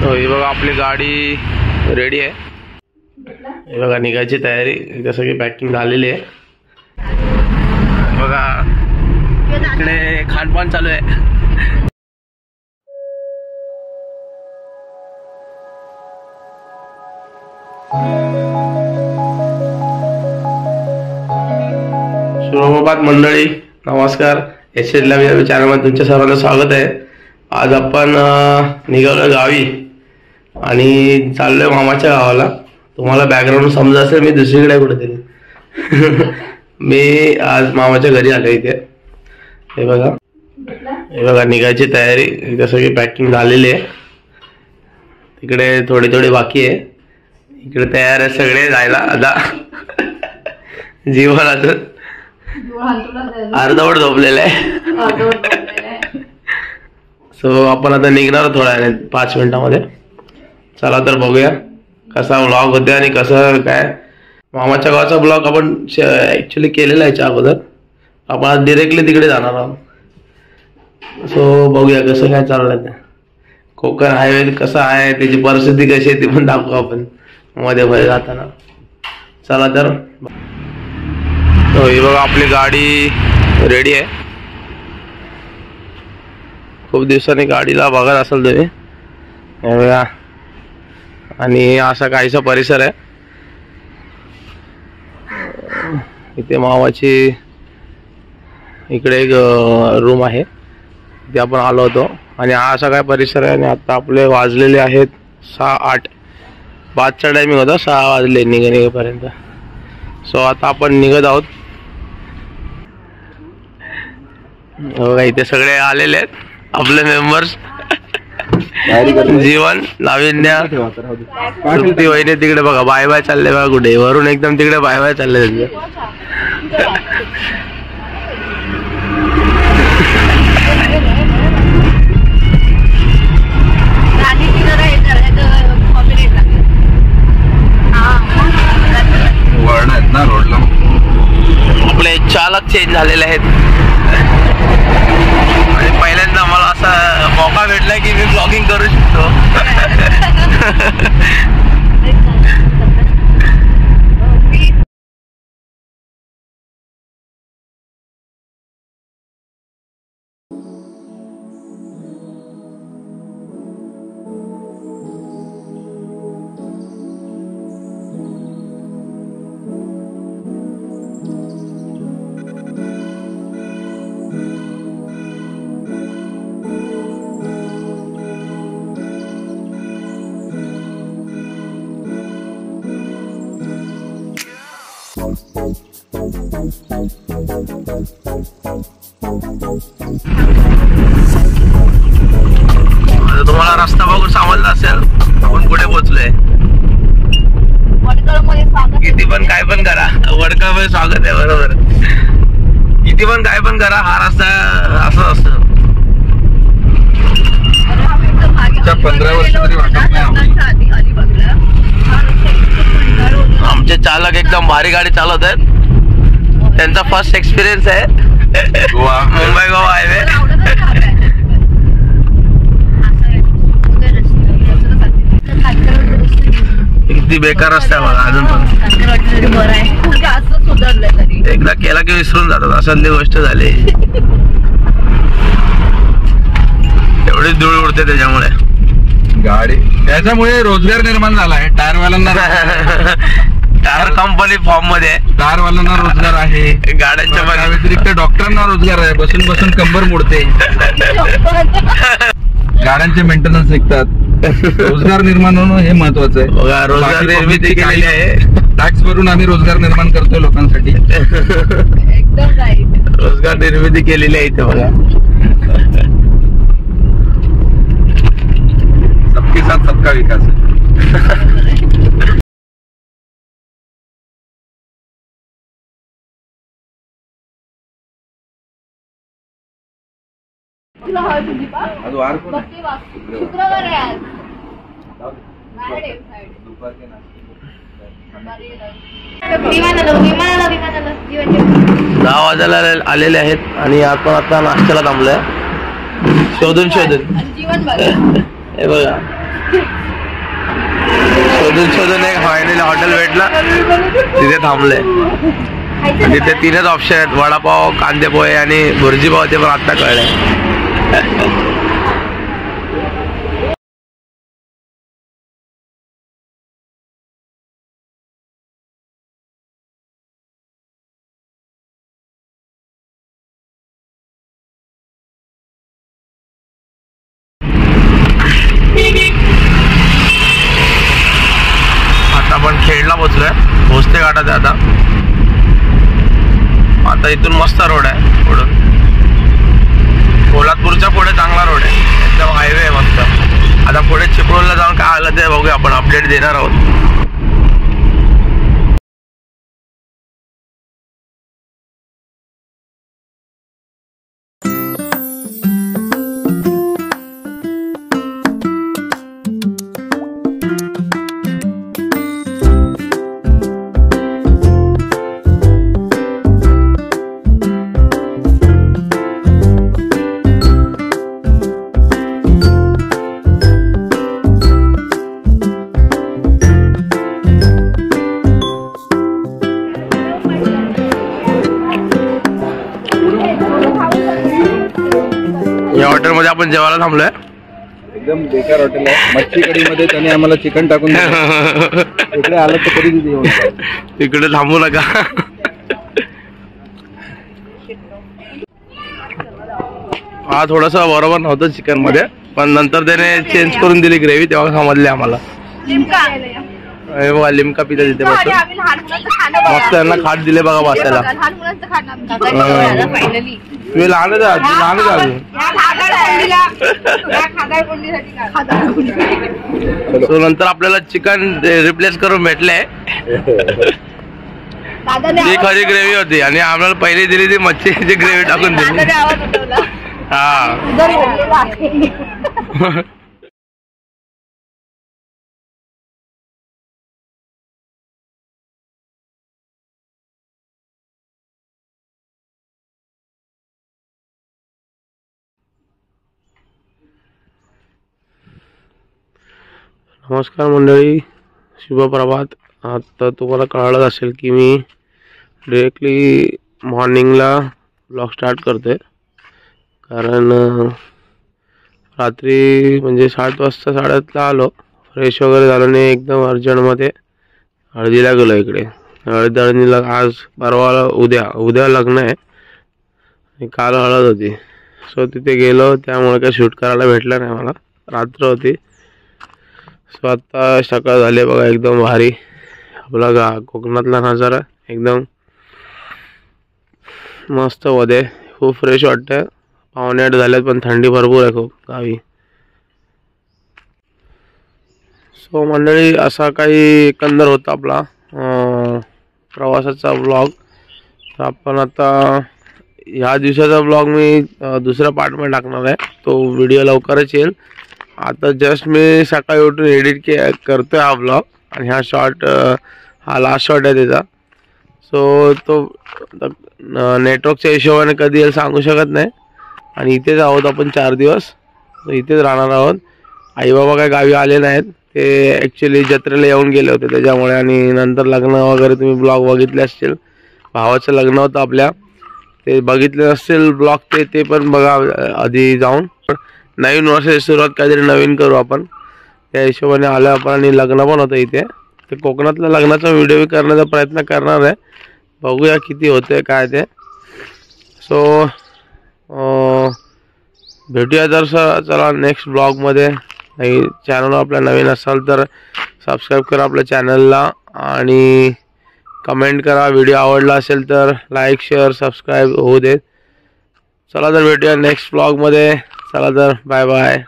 तो ही बघा आपली गाडी रेडी आहे. हे बघा निघायची तयारी, जसं की पॅकिंग झालेली आहे. बघा इकडे खानपान चालू आहे. शुभप्रभात मंडळी, नमस्कार. एसएस लाईव्ह चॅनलमध्ये तुमच्या सर्वांचं स्वागत आहे. आज आपण निघालो गावी आणि चाललोय मामाच्या गावाला. तुम्हाला बॅकग्राऊंड समजा असेल, मी दुसरीकडे कुठेतरी मी आज मामाच्या घरी आलो इथे. हे बघा निघायची तयारी, जसं की पॅकिंग झालेली आहे. तिकडे थोडी बाकी आहे. इकडे तयार आहे सगळे जायला. आता जीवन अजून अर्धवट झोपलेलं आहे. सो आपण आता निघणार थोड्या 5 मिनिटांमध्ये. चला तर बघूया कसा व्लॉग होते आणि कसं काय. मामाच्या गावाचा ब्लॉग आपण ऍक्च्युली केलेला याच्या अगोदर. आपण आज डिरेक्टली तिकडे जाणार आहोत. सो बघूया कसं काय चाललंय. कोकण हायवे कसा आहे, त्याची परिस्थिती कशी आहे ती पण दाखवू आपण मध्ये जाताना. चला तर. ही बघा आपली गाडी रेडी आहे. खूप दिवसांनी गाडीला बघत असाल तुम्ही. हे बघा, आणि असा काहीसा परिसर आहे. इथे मामाची इकडे एक रूम आहे, तिथे आपण आलो होतो. आणि हा असा काय परिसर आहे. आणि आता आपले वाजलेले आहेत 6-8. 5चा टायमिंग होता, 6 वाजले निघेपर्यंत. सो आता आपण निघत आहोत. बघा इथे सगळे आलेले आहेत आपले मेंबर्स. जीवन, लाविन्या, तृप्ती वहिनी तिकडे बघा बाय बाय चालले बघा. कुठे वरून एकदम तिकडे बाय बाय चालले त्यांचे. आपले चालक चेंज झालेले आहेत. आणि पहिल्यांदा मला असा मौका भेटला की मी ब्लॉगिंग करू शकतो. तुम्हाला रस्ता बघून समजला असेल आपण कुठे पोहोचलोय. किती पण काय पण करा, वडगावमध्ये स्वागत आहे. बरोबर, किती पण काय पण करा, हा रस्ता असं असतं. 15 वर्ष तरी वाटत नाही. आमचे चालक एकदम भारी गाडी चालवत आहेत. त्यांचा फर्स्ट एक्सपिरियन्स आहे मुंबई गोवा हायवे. किती बेकार रस्ता आहे बघा अजून पण. एकदा केला की विसरून जातात, असातली गोष्ट झाली. एवढी धूळ उडते त्याच्यामुळे गाडी. त्याच्यामुळे रोजगार निर्माण झाला आहे टायरवाल्यांना. टायर कंपनी फॉर्म मध्ये टायरवाल्यांना रोजगार आहे. गाड्यांच्या व्यतिरिक्त डॉक्टरांना रोजगार आहे. बसून बसून कंबर मोडते. गाड्यांचे मेंटेनन्स निघतात. रोजगार निर्माण होणं हे महत्वाचं आहे. रोजगार निर्मिती केलेली आहे. टॅक्स भरून आम्ही रोजगार निर्माण करतोय लोकांसाठी. एकदम राईट. रोजगार निर्मिती केलेली आहे इथे बघा. सबके साथ सबका विकास है. ಅದು ಶುಕ್ರವಾರ दहा वाजायला आलेले आहेत आणि आपण आता नाश्त्याला थांबलोय. शोधून हे बघा शोधून एक फायनली हॉटेल भेटलं, तिथे थांबले. तिथे 3च ऑप्शन आहेत, वडापाव, कांदे पोहे आणि भुर्जी पाव. ते पण आत्ता कळलंय. आता आपण खेडला पोहोचलोय, भोसले घाटात आहे आता इथून मस्त रोड आहे. पुढून कोल्हापूरच्या पुढे चांगला रोड आहे, एकदम हायवे आहे मस्त. आता पुढे चिपळूणला जाऊन काय आलं ते बघूया, आपण अपडेट देणार आहोत. या हॉटेलमध्ये आपण जेवायला थांबलोय. एकदम बेकार हॉटेल आहे. मच्छी कढी मध्ये त्याने आम्हाला चिकन टाकून इकडे आलं तर कधी तिकडे थांबू नका. हा थोडंसं बरोबर नव्हतं चिकन मध्ये, पण नंतर त्याने चेंज करून दिली ग्रेव्ही, तेव्हा समजले आम्हाला. बघा लिमका पिता तिथे मस्त मस्त त्यांना खाट दिले बघा बसायला. तुम्ही लहानच आहात, लहानच आहात. सो नंतर आपल्याला चिकन रिप्लेस करून भेटले. ती खरी ग्रेव्ही होती आणि आम्हाला पहिली दिली ती मच्छीची ग्रेव्ही टाकून दिली. हा नमस्कार मंडळी, शुभ प्रभात. आता तुम्हाला कळलं असेल की मी डायरेक्टली मॉर्निंगला ब्लॉग स्टार्ट करते, कारण रात्री म्हणजे 7 वाजता 7:30ला आलो, फ्रेश वगैरे झालं नाही, एकदम अर्जंटमध्ये हळदीला गेलो. इकडे हळदीला आज परवा उद्या लग्न आहे आणि काल हळद होती. सो तिथे गेलो, त्यामुळे काही शूट करायला भेटलं नाही मला, रात्र होती. सो आता सकाळ झाले बघा, एकदम भारी आपला कोकणातला नजारा, एकदम मस्त मध्ये, खूप फ्रेश वाटतं. 7:15 झाल्यात पण थंडी भरपूर आहे खूप गावी. सो मंडळी असा काही एकंदर होता आपला प्रवासाचा ब्लॉग. तर आपण आता ह्या दिवसाचा ब्लॉग मी दुसऱ्या पार्टमध्ये टाकणार आहे, तो व्हिडिओ लवकरच येईल. आता जस्ट मी सकाळी उठून एडिट करतोय हा ब्लॉग, आणि हा शॉर्ट हा लास्ट शॉर्ट आहे त्याचा. सो तो नेटवर्कच्या हिशोबाने कधी येईल सांगू शकत नाही. आणि इथेच आहोत आपण 4 दिवस, इथेच राहणार आहोत. आई बाबा काय गावी आले नाहीत, ते ॲक्च्युली जत्रेला येऊन गेले होते त्याच्यामुळे. आणि नंतर लग्न वगैरे तुम्ही ब्लॉग बघितले असतील, भावाचं लग्न होतं आपल्या, ते बघितले असतील ब्लॉग, ते पण बघा आधी जाऊन. नवीन वर्षाची सुरुवात काहीतरी नवीन करू आपण, त्या हिशोबाने आलो आपण. आणि लग्न पण होतं इथे, ते कोकणातल्या लग्नाचा व्हिडिओ करण्याचा प्रयत्न करणार आहे, बघूया किती होते काय ते. सो भेटूया जर चला नेक्स्ट ब्लॉगमध्ये. नाही चॅनल आपल्या नवीन असाल तर सबस्क्राईब करा आपल्या चॅनलला, आणि कमेंट करा. व्हिडिओ आवडला असेल तर लाईक शेअर सबस्क्राईब होऊ देत. चला तर भेटूया नेक्स्ट ब्लॉगमध्ये. चला तर बाय बाय.